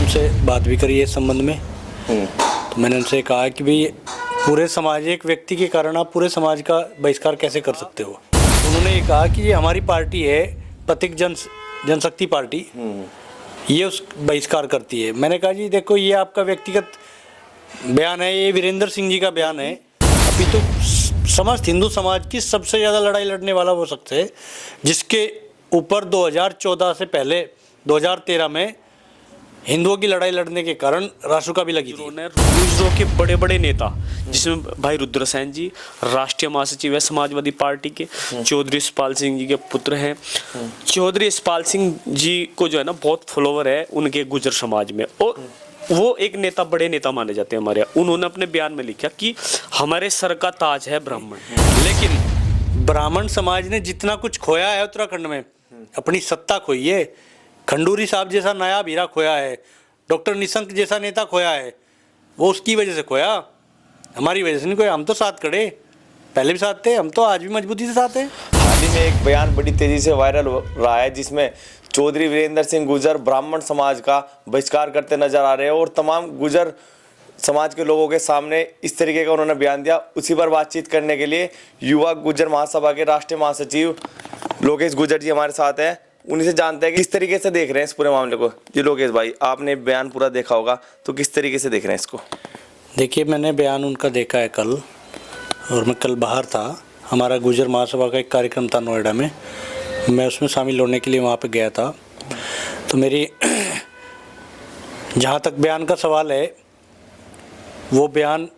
उनसे बात भी करी है इस संबंध में। तो मैंने उनसे कहा कि भाई पूरे समाज, एक व्यक्ति के कारण आप पूरे समाज का बहिष्कार कैसे कर सकते हो। उन्होंने ये कहा कि ये हमारी पार्टी है, प्रतीक जनशक्ति पार्टी, ये उस बहिष्कार करती है। मैंने कहा जी देखो, ये आपका व्यक्तिगत बयान है, ये वीरेंद्र सिंह जी का बयान है। अभी तो समस्त हिंदू समाज की सबसे ज़्यादा लड़ाई लड़ने वाला वो शख्स है जिसके ऊपर 2014 से पहले 2013 में हिंदुओं की लड़ाई लड़ने के कारण रासुका भी लगी थी। गुजरों के बड़े बड़े नेता जिसमें भाई रुद्रसेन जी राष्ट्रीय महासचिव है समाजवादी पार्टी के, चौधरी यशपाल सिंह जी के पुत्र हैं। चौधरी यशपाल सिंह जी को जो है ना बहुत फॉलोवर है उनके गुजर समाज में, और वो एक नेता, बड़े नेता माने जाते हैं हमारे यहाँ। उन्होंने अपने बयान में लिखा कि हमारे सर का ताज है ब्राह्मण। लेकिन ब्राह्मण समाज ने जितना कुछ खोया है उत्तराखंड में, अपनी सत्ता खोई है, खंडूरी साहब जैसा नायाब हीरा खोया है, डॉक्टर निशंक जैसा नेता खोया है, वो उसकी वजह से खोया, हमारी वजह से नहीं खोया। हम तो साथ खड़े, पहले भी साथ थे, हम तो आज भी मजबूती से साथ हैं। हाल ही में एक बयान बड़ी तेजी से वायरल हो रहा है जिसमें चौधरी वीरेंद्र सिंह गुजर ब्राह्मण समाज का बहिष्कार करते नजर आ रहे हैं और तमाम गुजर समाज के लोगों के सामने इस तरीके का उन्होंने बयान दिया। उसी पर बातचीत करने के लिए युवा गुजर महासभा के राष्ट्रीय महासचिव लोकेश गुजर जी हमारे साथ हैं। उन्हीं से जानते हैं कि किस तरीके से देख रहे हैं इस पूरे मामले को। जी लोकेश भाई, आपने बयान पूरा देखा होगा, तो किस तरीके से देख रहे हैं इसको? देखिए, मैंने बयान उनका देखा है कल, और मैं कल बाहर था, हमारा गुजर महासभा का एक कार्यक्रम था नोएडा में, मैं उसमें शामिल होने के लिए वहाँ पे गया था। तो मेरी जहाँ तक बयान का सवाल है, वो बयान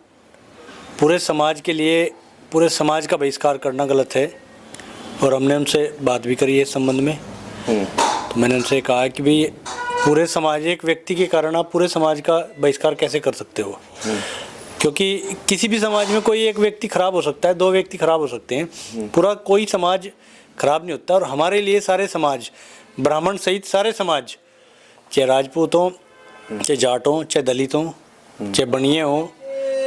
पूरे समाज के लिए, पूरे समाज का बहिष्कार करना गलत है, और हमने उनसे बात भी करी है इस संबंध में। तो मैंने उनसे कहा कि भाई पूरे समाज, एक व्यक्ति के कारण आप पूरे समाज का बहिष्कार कैसे कर सकते हो। क्योंकि किसी भी समाज में कोई एक व्यक्ति खराब हो सकता है, दो व्यक्ति खराब हो सकते हैं, पूरा कोई समाज खराब नहीं होता। और हमारे लिए सारे समाज, ब्राह्मण सहित सारे समाज, चाहे राजपूत हों, चाहे जाट हों, चाहे दलित हों, चाहे बनिए हों,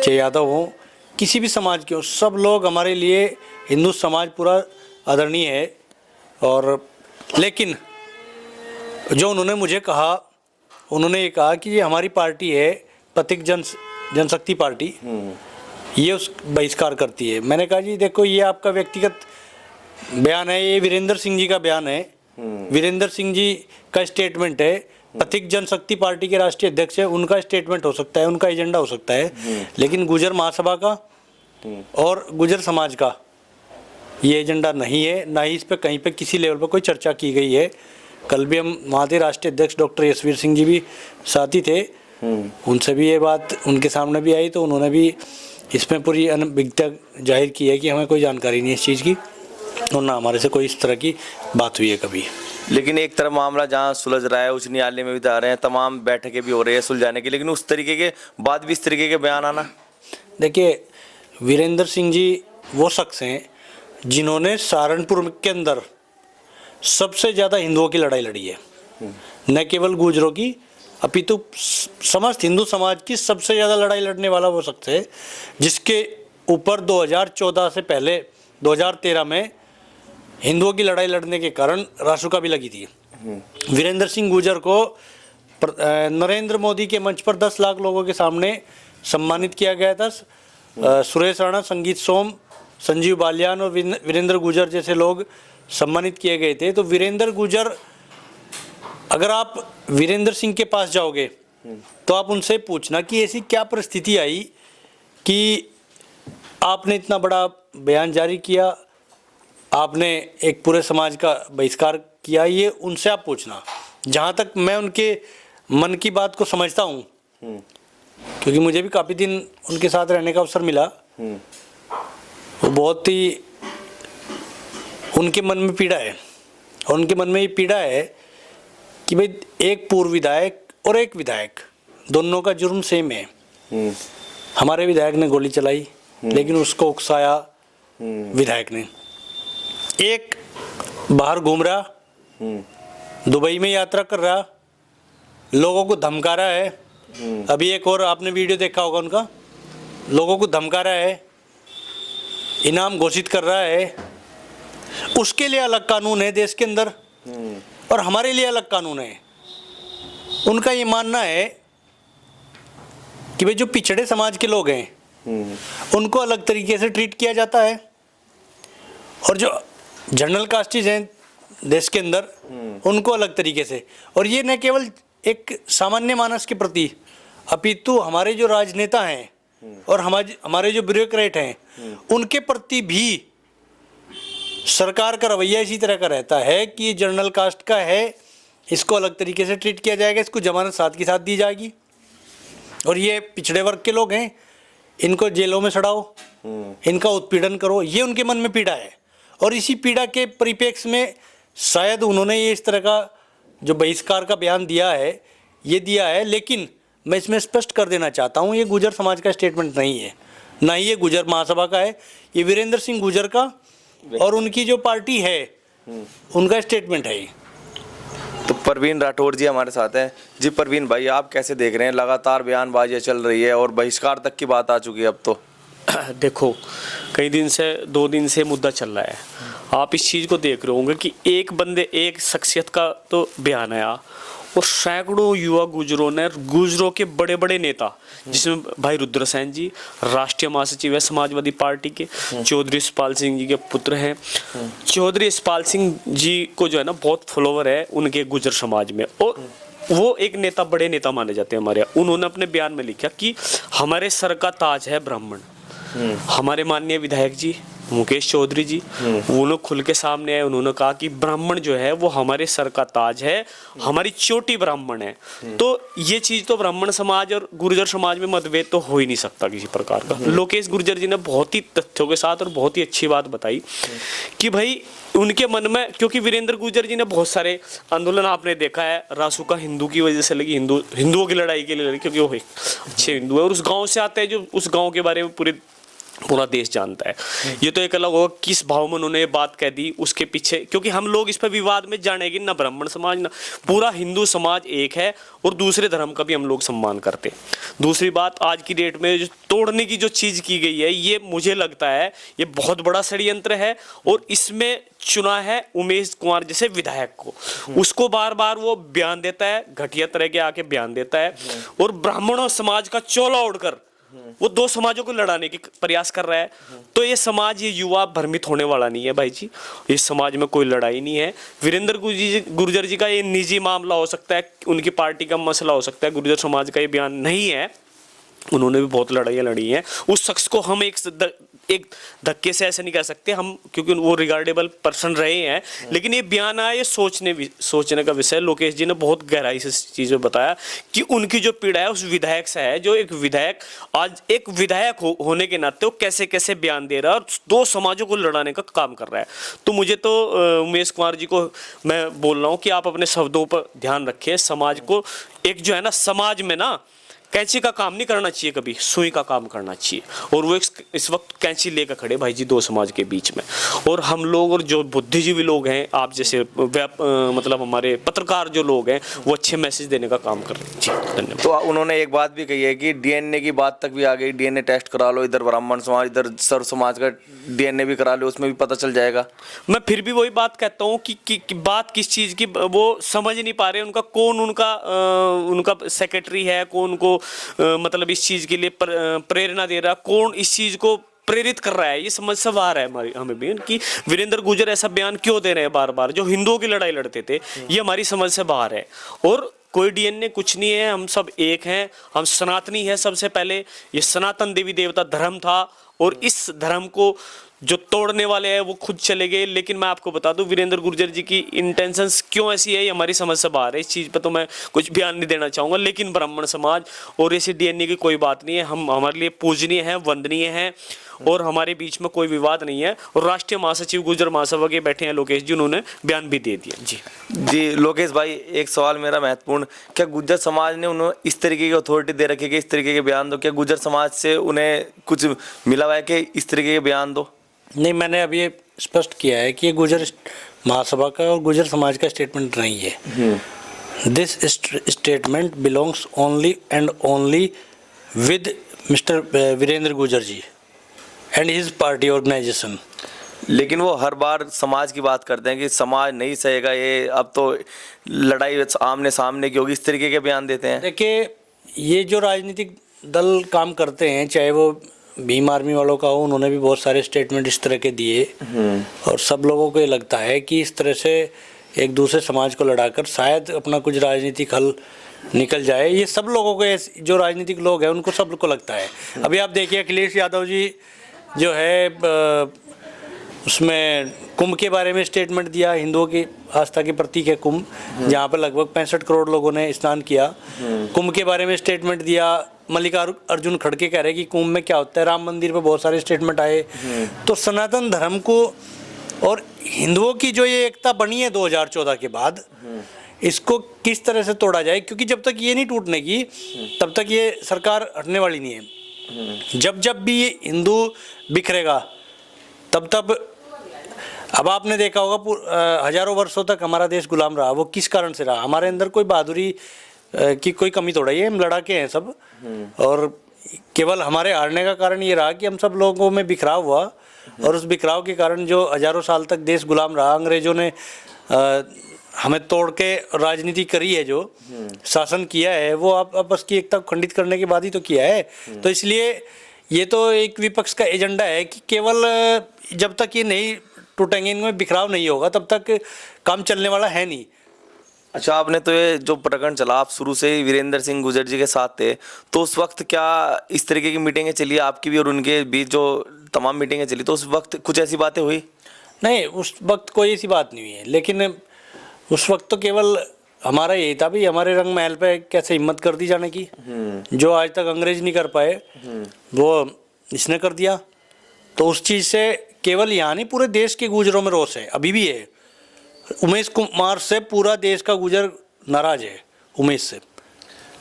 चाहे यादव हों, किसी भी समाज के हों, सब लोग हमारे लिए, हिंदू समाज पूरा आदरणीय है। और लेकिन जो उन्होंने मुझे कहा, उन्होंने ये कहा कि ये हमारी पार्टी है, प्रतीक जनशक्ति पार्टी, ये उस बहिष्कार करती है। मैंने कहा जी देखो, ये आपका व्यक्तिगत बयान है, ये वीरेंद्र सिंह जी का बयान है, वीरेंद्र सिंह जी का स्टेटमेंट है, प्रतीक जनशक्ति पार्टी के राष्ट्रीय अध्यक्ष है, उनका स्टेटमेंट हो सकता है, उनका एजेंडा हो सकता है, लेकिन गुजर महासभा का और गुजर समाज का ये एजेंडा नहीं है, ना ही इस पे कहीं पे किसी लेवल पर कोई चर्चा की गई है। कल भी हम वहाँ थे, राष्ट्रीय अध्यक्ष डॉक्टर यशवीर सिंह जी भी साथी थे, उनसे भी ये बात उनके सामने भी आई, तो उन्होंने भी इसमें पूरी अनभिज्ञता जाहिर की है कि हमें कोई जानकारी नहीं है इस चीज़ की, और ना हमारे से कोई इस तरह की बात हुई है कभी। लेकिन एक तरफ मामला जहाँ सुलझ रहा है, उच्च न्यायालय में भी जा रहे हैं, तमाम बैठकें भी हो रही है सुलझाने की, लेकिन उस तरीके के बाद भी इस तरीके के बयान आना। देखिए, वीरेंद्र सिंह जी वो शख्स हैं जिन्होंने सहारनपुर के अंदर सबसे ज़्यादा हिंदुओं की लड़ाई लड़ी है, न केवल गुजरों की, अपितु समस्त हिंदू समाज की सबसे ज़्यादा लड़ाई लड़ने वाला वो शख्स है जिसके ऊपर 2014 से पहले 2013 में हिंदुओं की लड़ाई लड़ने के कारण रासुका भी लगी थी। वीरेंद्र सिंह गुजर को नरेंद्र मोदी के मंच पर 10 लाख लोगों के सामने सम्मानित किया गया था। सुरेश राणा, संगीत सोम, संजीव बालियान और वीरेंद्र गुजर जैसे लोग सम्मानित किए गए थे। तो वीरेंद्र गुजर, अगर आप वीरेंद्र सिंह के पास जाओगे तो आप उनसे पूछना कि ऐसी क्या परिस्थिति आई कि आपने इतना बड़ा बयान जारी किया, आपने एक पूरे समाज का बहिष्कार किया, ये उनसे आप पूछना। जहाँ तक मैं उनके मन की बात को समझता हूँ, क्योंकि मुझे भी काफ़ी दिन उनके साथ रहने का अवसर मिला, वो बहुत ही, उनके मन में पीड़ा है, और उनके मन में ये पीड़ा है कि भाई एक पूर्व विधायक और एक विधायक, दोनों का जुर्म सेम है। हमारे विधायक ने गोली चलाई, लेकिन उसको उकसाया विधायक ने। एक बाहर घूम रहा, दुबई में यात्रा कर रहा, लोगों को धमका रहा है। अभी एक और आपने वीडियो देखा होगा उनका, लोगों को धमका रहा है, इनाम घोषित कर रहा है। उसके लिए अलग कानून है देश के अंदर, और हमारे लिए अलग कानून है। उनका ये मानना है कि भाई जो पिछड़े समाज के लोग हैं उनको अलग तरीके से ट्रीट किया जाता है, और जो जनरल कास्टिज हैं देश के अंदर उनको अलग तरीके से। और ये न केवल एक सामान्य मानस के प्रति, अपितु हमारे जो राजनेता हैं और हमारे जो ब्यूरोक्रेट हैं उनके प्रति भी सरकार का रवैया इसी तरह का रहता है कि ये जनरल कास्ट का है, इसको अलग तरीके से ट्रीट किया जाएगा, इसको जमानत साथ की साथ दी जाएगी। और ये पिछड़े वर्ग के लोग हैं, इनको जेलों में सड़ाओ, इनका उत्पीड़न करो, ये उनके मन में पीड़ा है। और इसी पीड़ा के परिप्रेक्ष्य में शायद उन्होंने ये इस तरह का जो बहिष्कार का बयान दिया है। लेकिन मैं इसमें स्पष्ट कर देना चाहता हूँ, ये गुर्जर समाज का स्टेटमेंट नहीं है, ना ही ये गुर्जर महासभा का है, ये वीरेंद्र सिंह गुर्जर का और उनकी जो पार्टी है उनका स्टेटमेंट है ये। तो परवीन राठौर जी हमारे साथ हैं। जी परवीन भाई, आप कैसे देख रहे हैं, लगातार बयानबाजी चल रही है और बहिष्कार तक की बात आ चुकी है अब तो। देखो, कई दिन से 2 दिन से मुद्दा चल रहा है, आप इस चीज़ को देख रहे होंगे कि एक शख्सियत का तो बयान आया और सैकड़ों युवा गुजरों ने, गुजरों के बड़े बड़े नेता, जिसमें भाई रुद्रसेन जी राष्ट्रीय महासचिव है समाजवादी पार्टी के, चौधरी यशपाल सिंह जी के पुत्र हैं। चौधरी यशपाल सिंह जी को जो है ना बहुत फॉलोवर है उनके गुजर समाज में, और वो एक नेता, बड़े नेता माने जाते हैं हमारे यहाँ। उन्होंने अपने बयान में लिखा कि हमारे सर का ताज है ब्राह्मण। हमारे माननीय विधायक जी मुकेश चौधरी जी, वो लोग खुल के सामने आए, उन्होंने कहा कि ब्राह्मण जो है वो हमारे सर का ताज है, हमारी चोटी ब्राह्मण है। तो ये चीज तो ब्राह्मण समाज और गुर्जर समाज में मतभेद तो हो ही नहीं सकता किसी प्रकार का। लोकेश गुर्जर जी ने बहुत ही तथ्यों के साथ और बहुत ही अच्छी बात बताई कि भाई उनके मन में, क्योंकि वीरेंद्र गुर्जर जी ने बहुत सारे आंदोलन आपने देखा है, रासुका हिंदू की वजह से लगी, हिंदुओं की लड़ाई के लिए लड़ी, क्योंकि वो अच्छे हिंदू है और उस गांव से आते हैं, जो उस गांव के बारे में पूरा देश जानता है। ये तो एक अलग होगा किस भाव में उन्होंने ये बात कह दी, उसके पीछे, क्योंकि हम लोग इस पर विवाद में जानेंगे ना, ब्राह्मण समाज ना पूरा हिंदू समाज एक है और दूसरे धर्म का भी हम लोग सम्मान करते हैं। दूसरी बात, आज की डेट में जो तोड़ने की जो चीज की गई है, ये मुझे लगता है ये बहुत बड़ा षड्यंत्र है और इसमें चुना है उमेश कुमार जैसे विधायक को, उसको बार बार वो बयान देता है, घटिया तरह के आके बयान देता है और ब्राह्मणों समाज का चोला ओढ़कर वो 2 समाजों को लड़ाने की प्रयास कर रहा है। तो ये समाज, ये युवा भ्रमित होने वाला नहीं है भाई जी, इस समाज में कोई लड़ाई नहीं है। वीरेंद्र गुर्जर जी का ये निजी मामला हो सकता है, उनकी पार्टी का मसला हो सकता है, गुर्जर समाज का ये बयान नहीं है। उन्होंने भी बहुत लड़ाइयाँ लड़ी हैं, उस शख्स को हम एक धक्के से ऐसे नहीं कह सकते हम, क्योंकि वो रिगार्डेबल पर्सन रहे हैं। लेकिन ये बयान आया, ये सोचने का विषय। लोकेश जी ने बहुत गहराई से इस चीज़ में बताया कि उनकी जो पीड़ा है उस विधायक से है, जो एक विधायक आज एक विधायक होने के नाते वो कैसे कैसे बयान दे रहा है और 2 समाजों को लड़ाने का काम कर रहा है। तो मुझे तो उमेश कुमार जी को मैं बोल रहा हूँ कि आप अपने शब्दों पर ध्यान रखें। समाज को एक जो है ना, समाज में ना कैंची का काम नहीं करना चाहिए, कभी सुई का काम करना चाहिए। और वो इस वक्त कैंची लेकर खड़े भाई जी 2 समाज के बीच में। और हम लोग और जो बुद्धिजीवी लोग हैं, आप जैसे मतलब हमारे पत्रकार जो लोग हैं, वो अच्छे मैसेज देने का काम कर रहे हैं। जी धन्यवाद। तो उन्होंने एक बात भी कही है कि डीएनए की बात तक भी आ गई, डीएनए टेस्ट करा लो, इधर ब्राह्मण समाज, इधर सर्व समाज का डीएनए भी करा लो, उसमें भी पता चल जाएगा। मैं फिर भी वही बात कहता हूँ कि बात किस चीज़ की वो समझ नहीं पा रहे। उनका कौन उनका सेक्रेटरी है, कौन उनको मतलब इस चीज के लिए प्रेरणा दे रहा, कौन इस चीज को प्रेरित कर रहा है, ये समझ से बाहर है हमें भी कि वीरेंद्र गुर्जर ऐसा बयान क्यों दे रहे हैं बार बार, जो हिंदुओं की लड़ाई लड़ते थे, ये हमारी समझ से बाहर है। और कोई डीएनए कुछ नहीं है, हम सब एक हैं, हम सनातनी हैं। सबसे पहले ये सनातन देवी देवता धर्म था और इस धर्म को जो तोड़ने वाले हैं वो खुद चले गए। लेकिन मैं आपको बता दूं, वीरेंद्र गुर्जर जी की इंटेंशंस क्यों ऐसी है, ये हमारी समझ से बाहर है। इस चीज़ पे तो मैं कुछ बयान नहीं देना चाहूँगा। लेकिन ब्राह्मण समाज और ऐसे डीएनए की कोई बात नहीं है, हम हमारे लिए पूजनीय हैं, वंदनीय हैं और हमारे बीच में कोई विवाद नहीं है। और राष्ट्रीय महासचिव गुर्जर महासभा के बैठे हैं लोकेश जी, उन्होंने बयान भी दे दिया। जी लोकेश भाई, एक सवाल मेरा महत्वपूर्ण, क्या गुर्जर समाज ने उन्हें इस तरीके की अथॉरिटी दे रखी है कि इस तरीके के बयान दो? क्या गुर्जर समाज से उन्हें कुछ मिला हुआ है कि इस तरीके के बयान दो? नहीं, मैंने अभी ये स्पष्ट किया है कि ये गुर्जर महासभा का और गुर्जर समाज का स्टेटमेंट नहीं है। This statement belongs only and only with mister Virender Gurjar ji and his party organization. लेकिन वो हर बार समाज की बात करते हैं कि समाज नहीं सहेगा, ये अब तो लड़ाई आमने सामने की होगी, इस तरीके के बयान देते हैं। देखिए, ये जो राजनीतिक दल काम करते हैं, चाहे वो भीम आर्मी वालों का हो, उन्होंने भी बहुत सारे स्टेटमेंट इस तरह के दिए, और सब लोगों को ये लगता है कि इस तरह से एक दूसरे समाज को लड़ाकर शायद अपना कुछ राजनीतिक हल निकल जाए। ये सब लोगों को, जो राजनीतिक लोग हैं, उनको सबको लगता है। अभी आप देखिए, अखिलेश यादव जी जो है उसमें कुंभ के बारे में स्टेटमेंट दिया, हिंदुओं की आस्था के प्रतीक है कुंभ, जहाँ पर लगभग 65 करोड़ लोगों ने स्नान किया। कुंभ के बारे में स्टेटमेंट दिया। मल्लिकार्जुन खड़गे कह रहे कि कुंभ में क्या होता है। राम मंदिर पे बहुत सारे स्टेटमेंट आए। तो सनातन धर्म को और हिंदुओं की जो ये एकता बनी है 2014 के बाद, इसको किस तरह से तोड़ा जाए, क्योंकि जब तक ये नहीं टूटने की, तब तक ये सरकार हटने वाली नहीं है। जब भी ये हिंदू बिखरेगा, तब अब आपने देखा होगा हजारों वर्षों तक हमारा देश गुलाम रहा। वो किस कारण से रहा? हमारे अंदर कोई बहादुरी की कोई कमी थोड़ा ही है, हम लड़ाके हैं सब। और केवल हमारे हारने का कारण ये रहा कि हम सब लोगों में बिखराव हुआ, और उस बिखराव के कारण जो हजारों साल तक देश गुलाम रहा, अंग्रेजों ने हमें तोड़ के राजनीति करी है, जो शासन किया है, वो आपस की एकता को खंडित करने के बाद ही तो किया है। तो इसलिए ये तो एक विपक्ष का एजेंडा है कि केवल जब तक ये नहीं टूटेंगे, इनमें बिखराव नहीं होगा, तब तक काम चलने वाला है नहीं। अच्छा, आपने तो ये जो प्रकरण चला, आप शुरू से ही वीरेंद्र सिंह गुर्जर जी के साथ थे, तो उस वक्त क्या इस तरीके की मीटिंगें चली आपकी भी और उनके बीच जो तमाम मीटिंगें चली, तो उस वक्त कुछ ऐसी बातें हुई? नहीं, उस वक्त कोई ऐसी बात नहीं हुई है, लेकिन उस वक्त तो केवल हमारा यही था भी हमारे रंग महल पे कैसे हिम्मत कर दी जाने की। जो आज तक अंग्रेज नहीं कर पाए, वो इसने कर दिया। तो उस चीज़ से केवल यहाँ नहीं, पूरे देश के गुजरों में रोष है, अभी भी है। उमेश कुमार से पूरा देश का गुजर नाराज है, उमेश से।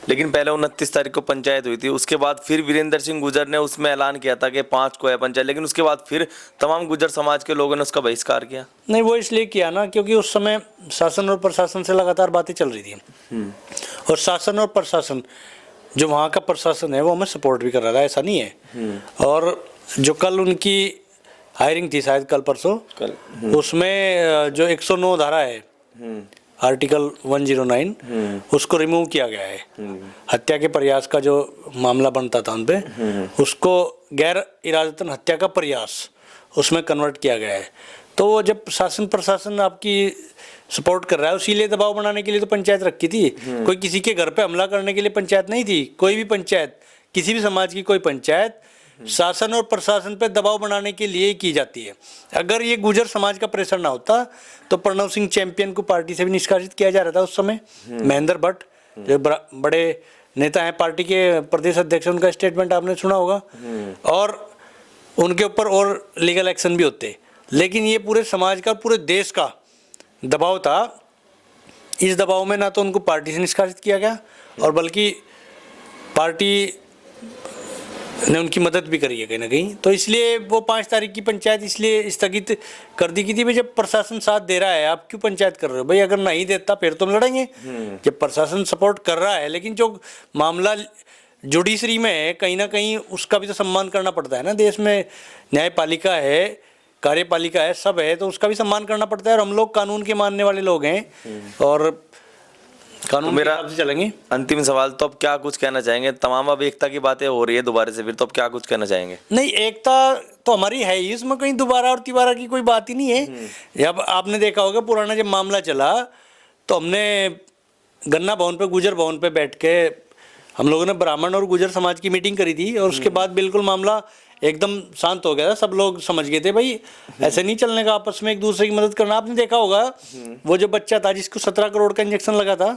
लेकिन पहले 29 तारीख को पंचायत हुई थी, उसके बाद फिर वीरेंद्र सिंह गुर्जर ने उसमें ऐलान किया था कि 5 को है पंचायत, लेकिन उसके बाद फिर तमाम गुर्जर समाज के लोगों ने उसका बहिष्कार किया। नहीं, वो इसलिए किया ना, क्योंकि उस समय शासन और प्रशासन से लगातार बातें चल रही थी, और शासन और प्रशासन, जो वहाँ का प्रशासन है, वो हमें सपोर्ट भी कर रहा था, ऐसा नहीं है। और जो कल उनकी हायरिंग थी, शायद कल परसों, उसमें जो 109 धारा है, आर्टिकल 109, उसको रिमूव किया गया है। हत्या के प्रयास का जो मामला बनता था उन पे, उसको गैर इरादतन हत्या का प्रयास, उसमें कन्वर्ट किया गया है। तो जब शासन प्रशासन आपकी सपोर्ट कर रहा है, उसी लिए दबाव बनाने के लिए तो पंचायत रखी थी। कोई किसी के घर पे हमला करने के लिए पंचायत नहीं थी। कोई भी पंचायत, किसी भी समाज की कोई पंचायत शासन और प्रशासन पे दबाव बनाने के लिए की जाती है। अगर ये गुर्जर समाज का प्रेशर ना होता, तो प्रणव सिंह चैंपियन को पार्टी से भी निष्कासित किया जा रहा था उस समय। महेंद्र भट्ट जो बड़े नेता हैं, पार्टी के प्रदेश अध्यक्ष, उनका स्टेटमेंट आपने सुना होगा, और उनके ऊपर और लीगल एक्शन भी होते। लेकिन ये पूरे समाज का, पूरे देश का दबाव था। इस दबाव में ना तो उनको पार्टी से निष्कासित किया गया, और बल्कि पार्टी ने उनकी मदद भी करी है कहीं ना कहीं। तो इसलिए वो 5 तारीख की पंचायत इसलिए स्थगित कर दी गई थी। भाई, जब प्रशासन साथ दे रहा है, आप क्यों पंचायत कर रहे हो? भाई, अगर नहीं देता फिर तो हम लड़ेंगे। जब प्रशासन सपोर्ट कर रहा है, लेकिन जो मामला जुडिशरी में है, कहीं ना कहीं उसका भी तो सम्मान करना पड़ता है ना। देश में न्यायपालिका है, कार्यपालिका है, सब है, तो उसका भी सम्मान करना पड़ता है। और हम लोग कानून के मानने वाले लोग हैं, और कानून मेरा से चलेंगे। अंतिम सवाल, तो अब क्या कुछ कहना चाहेंगे? तमाम अब एकता की बातें हो रही है दोबारा से फिर, तो अब क्या कुछ कहना चाहेंगे? नहीं, एकता तो हमारी है ही, इसमें कहीं दोबारा और तिबारा की कोई बात ही नहीं है। अब आपने देखा होगा, पुराना जब मामला चला, तो हमने गन्ना भवन पे, गुजर भवन पे बैठ के हम लोगों ने ब्राह्मण और गुजर समाज की मीटिंग करी थी, और उसके बाद बिल्कुल मामला एकदम शांत हो गया था। सब लोग समझ गए थे, भाई ऐसे नहीं चलने का, आपस में एक दूसरे की मदद करना। आपने देखा होगा, वो जो बच्चा था जिसको 17 करोड़ का इंजेक्शन लगा था,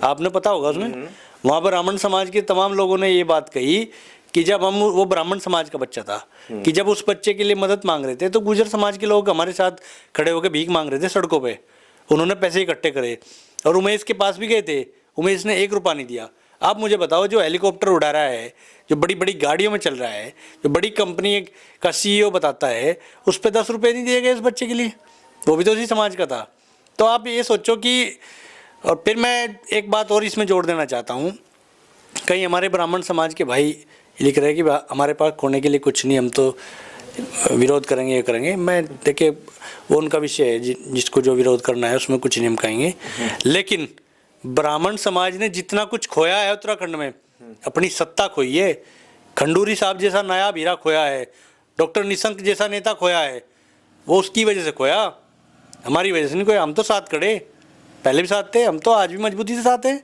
आपने पता होगा उसमें, वहाँ पर ब्राह्मण समाज के तमाम लोगों ने ये बात कही कि जब हम, वो ब्राह्मण समाज का बच्चा था, कि जब उस बच्चे के लिए मदद मांग रहे थे, तो गुजर समाज के लोग हमारे साथ खड़े होकर भीख मांग रहे थे सड़कों पे। उन्होंने पैसे इकट्ठे करे, और उमेश के पास भी गए थे, उमेश ने 1 रुपया नहीं दिया। आप मुझे बताओ, जो हेलीकॉप्टर उड़ा रहा है, जो बड़ी बड़ी गाड़ियों में चल रहा है, जो बड़ी कंपनी का CEO बताता है, उस पर 10 रुपये नहीं दिए गए इस बच्चे के लिए, वो भी तो उसी समाज का था। तो आप ये सोचो कि, और फिर मैं एक बात और इसमें जोड़ देना चाहता हूँ, कई हमारे ब्राह्मण समाज के भाई लिख रहे हैं कि हमारे पास खोने के लिए कुछ नहीं, हम तो विरोध करेंगे ये करेंगे। मैं देखिए वो उनका विषय है, जिसको जो विरोध करना है उसमें कुछ नहीं हम कहेंगे। लेकिन ब्राह्मण समाज ने जितना कुछ खोया है उत्तराखंड में, अपनी सत्ता खोई है, खंडूरी साहब जैसा नया हीरा खोया है, डॉक्टर निशंक जैसा नेता खोया है, वो उसकी वजह से खोया, हमारी वजह से नहीं खोया। हम तो साथ खड़े, पहले भी साथ थे, हम तो आज भी मजबूती से साथ हैं,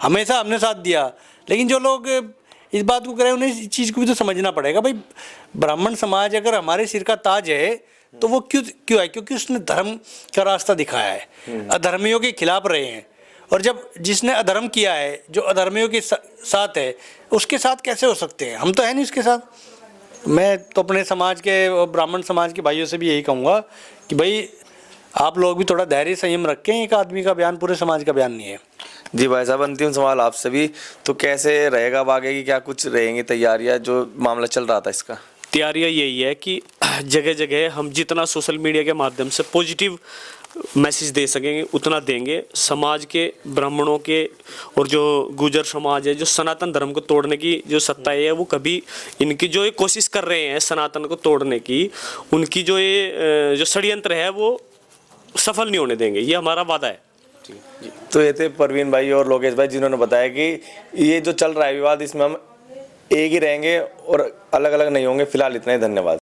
हमेशा हमने साथ दिया। लेकिन जो लोग इस बात को करें उन्हें इस चीज़ को भी तो समझना पड़ेगा। भाई ब्राह्मण समाज अगर हमारे सिर का ताज है तो वो क्यों है? क्योंकि उसने धर्म का रास्ता दिखाया है, अधर्मियों के खिलाफ रहे हैं। और जब जिसने अधर्म किया है, जो अधर्मियों के साथ है, उसके साथ कैसे हो सकते हैं? हम तो है नहीं उसके साथ। मैं तो अपने समाज के और ब्राह्मण समाज के भाइयों से भी यही कहूँगा कि भाई आप लोग भी थोड़ा धैर्य संयम रखें। एक आदमी का बयान पूरे समाज का बयान नहीं है। जी भाई साहब, अंतिम सवाल आपसे भी, तो कैसे रहेगा अब आगे की, क्या कुछ रहेंगी तैयारियां, जो मामला चल रहा था इसका? तैयारियां यही है कि जगह जगह हम जितना सोशल मीडिया के माध्यम से पॉजिटिव मैसेज दे सकेंगे उतना देंगे। समाज के ब्राह्मणों के और जो गुर्जर समाज है, जो सनातन धर्म को तोड़ने की जो सत्ता है, वो कभी इनकी जो ये कोशिश कर रहे हैं सनातन को तोड़ने की, उनकी जो ये जो षड्यंत्र है वो सफल नहीं होने देंगे, ये हमारा वादा है। तो ये थे परवीन भाई और लोकेश भाई, जिन्होंने बताया कि ये जो चल रहा है विवाद, इसमें हम एक ही रहेंगे और अलग अलग नहीं होंगे। फिलहाल इतना ही, धन्यवाद।